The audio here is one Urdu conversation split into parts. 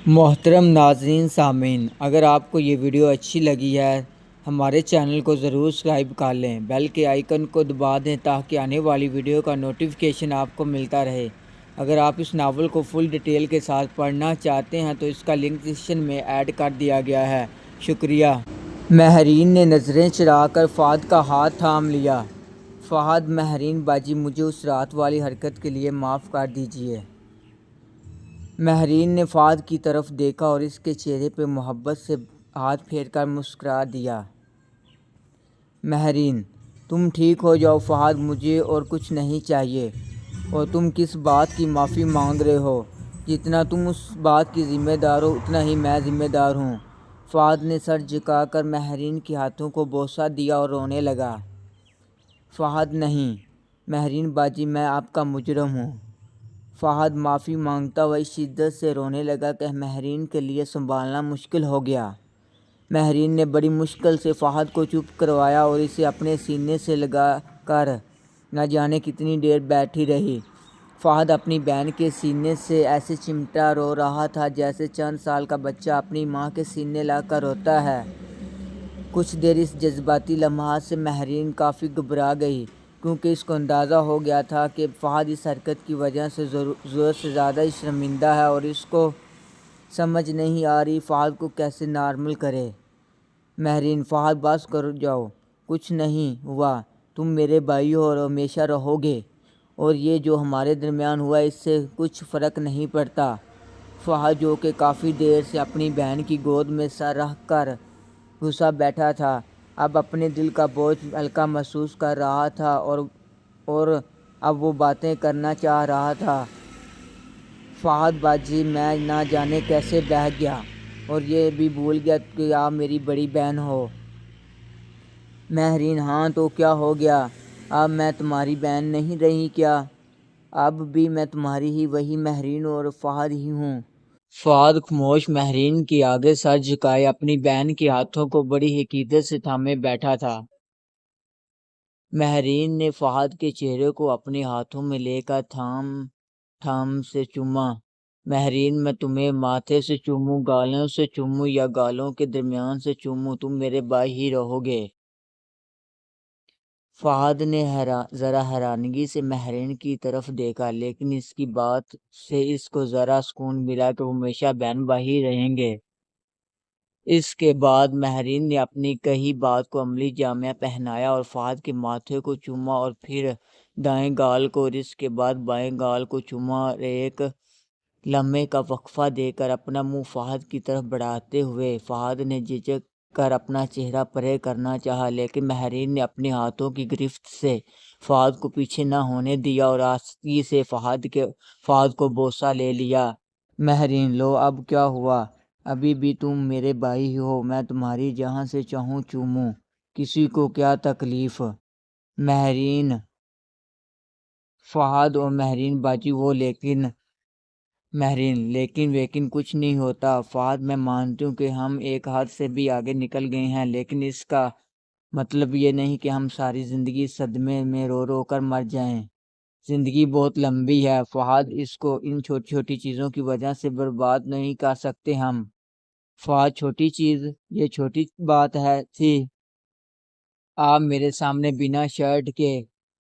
محترم ناظرین سامعین، اگر آپ کو یہ ویڈیو اچھی لگی ہے ہمارے چینل کو ضرور سبسکرائب کر لیں، بیل کے آئیکن کو دبا دیں تاکہ آنے والی ویڈیو کا نوٹیفیکیشن آپ کو ملتا رہے۔ اگر آپ اس ناول کو فل ڈیٹیل کے ساتھ پڑھنا چاہتے ہیں تو اس کا لنک ڈسکرپشن میں ایڈ کر دیا گیا ہے۔ شکریہ۔ مہرین نے نظریں چرا کر فہد کا ہاتھ تھام لیا۔ فہد: مہرین باجی، مجھے اس رات والی حرکت کے لیے معاف کر دیجیے۔ مہرین نے فہد کی طرف دیکھا اور اس کے چہرے پہ محبت سے ہاتھ پھیر کر مسکرا دیا۔ مہرین: تم ٹھیک ہو جاؤ فہد، مجھے اور کچھ نہیں چاہیے۔ اور تم کس بات کی معافی مانگ رہے ہو؟ جتنا تم اس بات کی ذمہ دار ہو اتنا ہی میں ذمہ دار ہوں۔ فہد نے سر جھکا کر مہرین کے ہاتھوں کو بوسہ دیا اور رونے لگا۔ فہد: نہیں مہرین باجی، میں آپ کا مجرم ہوں۔ فہد معافی مانگتا ہوا اس شدت سے رونے لگا کہ مہرین کے لیے سنبھالنا مشکل ہو گیا۔ مہرین نے بڑی مشکل سے فہد کو چپ کروایا اور اسے اپنے سینے سے لگا کر نہ جانے کتنی دیر بیٹھی رہی۔ فہد اپنی بہن کے سینے سے ایسے چمٹا رو رہا تھا جیسے چند سال کا بچہ اپنی ماں کے سینے لگ کر روتا ہے۔ کچھ دیر اس جذباتی لمحات سے مہرین کافی گھبرا گئی، کیونکہ اس کو اندازہ ہو گیا تھا کہ فہد اس حرکت کی وجہ سے ضرورت سے زیادہ ہی شرمندہ ہے اور اس کو سمجھ نہیں آ رہی فہد کو کیسے نارمل کرے۔ مہرین: فہد بس کر جاؤ، کچھ نہیں ہوا، تم میرے بھائی ہو اور ہمیشہ رہو گے، اور یہ جو ہمارے درمیان ہوا اس سے کچھ فرق نہیں پڑتا۔ فہد، جو کہ کافی دیر سے اپنی بہن کی گود میں سر رکھ کر گھسا بیٹھا تھا، اب اپنے دل کا بوجھ ہلکا محسوس کر رہا تھا اور اب وہ باتیں کرنا چاہ رہا تھا۔ فہد باجی، میں نہ جانے کیسے بہہ گیا اور یہ بھی بھول گیا کہ آپ میری بڑی بہن ہو۔ مہرین: ہاں تو کیا ہو گیا، اب میں تمہاری بہن نہیں رہی کیا؟ اب بھی میں تمہاری ہی وہی مہرین اور فہد ہی ہوں۔ فہد خاموش مہرین کے آگے سر جھکائے اپنی بہن کے ہاتھوں کو بڑی حقیقت سے تھامے بیٹھا تھا۔ مہرین نے فہد کے چہرے کو اپنے ہاتھوں میں لے کر تھام سے چوما۔ مہرین: میں تمہیں ماتھے سے چوموں، گالوں سے چوموں یا گالوں کے درمیان سے چوموں، تم میرے بھائی ہی رہو گے۔ فہد نے ذرا حیرانگی سے مہرین کی طرف دیکھا، لیکن اس کی بات سے اس کو ذرا سکون ملا کہ وہ ہمیشہ بہن بھائی ہی رہیں گے۔ اس کے بعد مہرین نے اپنی کہی بات کو عملی جامہ پہنایا اور فہد کے ماتھے کو چوما اور پھر دائیں گال کو اور اس کے بعد بائیں گال کو چوما اور ایک لمحے کا وقفہ دے کر اپنا منہ فہد کی طرف بڑھاتے ہوئے فہد نے جھجک کر اپنا چہرہ پرے کرنا چاہا، لیکن مہرین نے اپنے ہاتھوں کی گرفت سے فہد کو پیچھے نہ ہونے دیا اور آہستگی سے فہد کو بوسہ لے لیا۔ مہرین: لو اب کیا ہوا، ابھی بھی تم میرے بھائی ہی ہو، میں تمہاری جہاں سے چاہوں چوموں، کسی کو کیا تکلیف؟ مہرین: فہد اور مہرین باجی وہ مہرین: لیکن کچھ نہیں ہوتا فہد، میں مانتی ہوں کہ ہم ایک حد سے بھی آگے نکل گئے ہیں، لیکن اس کا مطلب یہ نہیں کہ ہم ساری زندگی صدمے میں رو رو کر مر جائیں۔ زندگی بہت لمبی ہے فہد، اس کو ان چھوٹی چھوٹی چیزوں کی وجہ سے برباد نہیں کر سکتے ہم۔ فہد: چھوٹی چیز؟ یہ چھوٹی بات تھی آپ میرے سامنے بنا شرٹ کے؟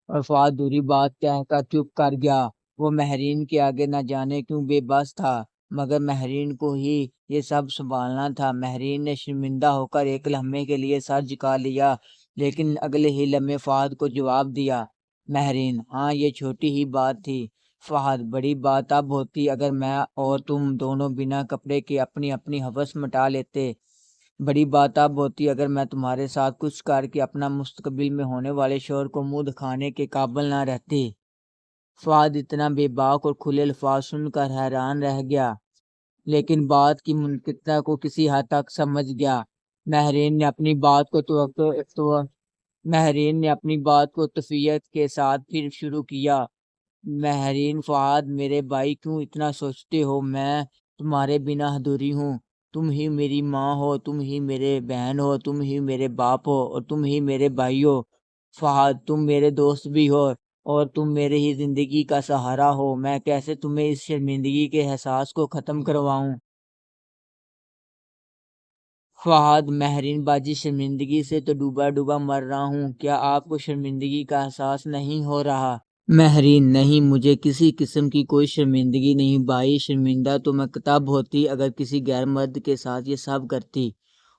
اور فہد دوسری بات کہہ کر چپ کر گیا۔ وہ مہرین کے آگے نہ جانے کیوں بے بس تھا، مگر مہرین کو ہی یہ سب سنبھالنا تھا۔ مہرین نے شرمندہ ہو کر ایک لمحے کے لیے سر جھکا لیا، لیکن اگلے ہی لمحے فہد کو جواب دیا۔ مہرین: ہاں یہ چھوٹی ہی بات تھی۔ فہد: بڑی بات اب ہوتی اگر میں اور تم دونوں بنا کپڑے کے اپنی ہوس مٹا لیتے، بڑی بات اب ہوتی اگر میں تمہارے ساتھ کچھ کر کے اپنا مستقبل میں ہونے والے شوہر کو منہ دکھانے کے قابل نہ رہتی۔ فہد اتنا بے باک اور کھلے الفاظ سن کر حیران رہ گیا، لیکن بات کی منطقیت کو کسی حد تک سمجھ گیا۔ مہرین نے اپنی بات کو تفصیل کے ساتھ پھر شروع کیا۔ مہرین: فہد، میرے بھائی کیوں اتنا سوچتے ہو، میں تمہارے بنا ادھوری ہوں، تم ہی میری ماں ہو، تم ہی میرے بہن ہو، تم ہی میرے باپ ہو اور تم ہی میرے بھائی ہو۔ فہد: تم میرے دوست بھی ہو اور تم میرے ہی زندگی کا سہارا ہو، میں کیسے تمہیں اس شرمندگی کے احساس کو ختم کرواؤں؟ فہد: مہرین باجی شرمندگی سے تو ڈوبا ڈوبا مر رہا ہوں، کیا آپ کو شرمندگی کا احساس نہیں ہو رہا؟ مہرین: نہیں، مجھے کسی قسم کی کوئی شرمندگی نہیں بھائی، شرمندہ تو میں تب ہوتی اگر کسی غیر مرد کے ساتھ یہ سب کرتی،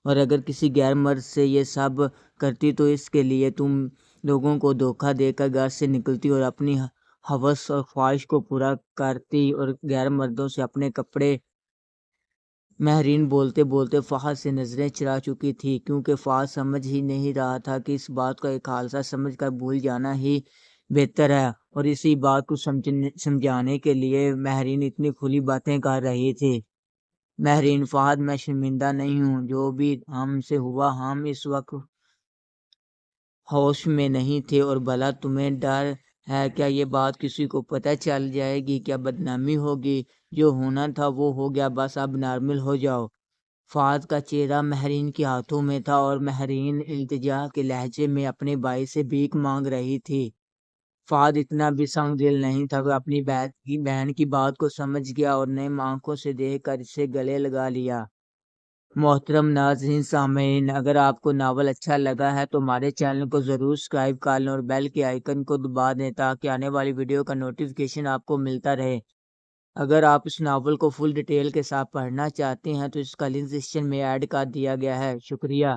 اور اگر کسی غیر مرد سے یہ سب کرتی تو اس کے لیے تم لوگوں کو دھوکہ دے کر گھر سے نکلتی اور اپنی ہوس اور خواہش کو پورا کرتی اور غیر مردوں سے اپنے کپڑے۔ مہرین بولتے بولتے فہد سے نظریں چرا چکی تھی، کیونکہ فہد سمجھ ہی نہیں رہا تھا کہ اس بات کو ایک حادثہ سمجھ کر بھول جانا ہی بہتر ہے، اور اسی بات کو سمجھانے کے لیے مہرین اتنی کھلی باتیں کر رہی تھی۔ مہرین: فہد، میں شرمندہ نہیں ہوں، جو بھی ہم سے ہوا ہم اس وقت ہوش میں نہیں تھے، اور بھلا تمہیں ڈر ہے کیا یہ بات کسی کو پتہ چل جائے گی؟ کیا بدنامی ہوگی؟ جو ہونا تھا وہ ہو گیا، بس اب نارمل ہو جاؤ۔ فہد کا چہرہ مہرین کے ہاتھوں میں تھا اور مہرین التجا کے لہجے میں اپنے بھائی سے بھیک مانگ رہی تھی۔ فہد اتنا بھی سنگ دل نہیں تھا، وہ اپنی بہن کی بات کو سمجھ گیا اور نیم آنکھوں سے دیکھ کر اسے گلے لگا لیا۔ محترم ناظرین سامعین، اگر آپ کو ناول اچھا لگا ہے تو ہمارے چینل کو ضرور سبسکرائب کر لیں اور بیل کے آئیکن کو دبا دیں تاکہ آنے والی ویڈیو کا نوٹیفیکیشن آپ کو ملتا رہے۔ اگر آپ اس ناول کو فل ڈیٹیل کے ساتھ پڑھنا چاہتے ہیں تو اس کا لنک ڈسکرپشن میں ایڈ کر دیا گیا ہے۔ شکریہ۔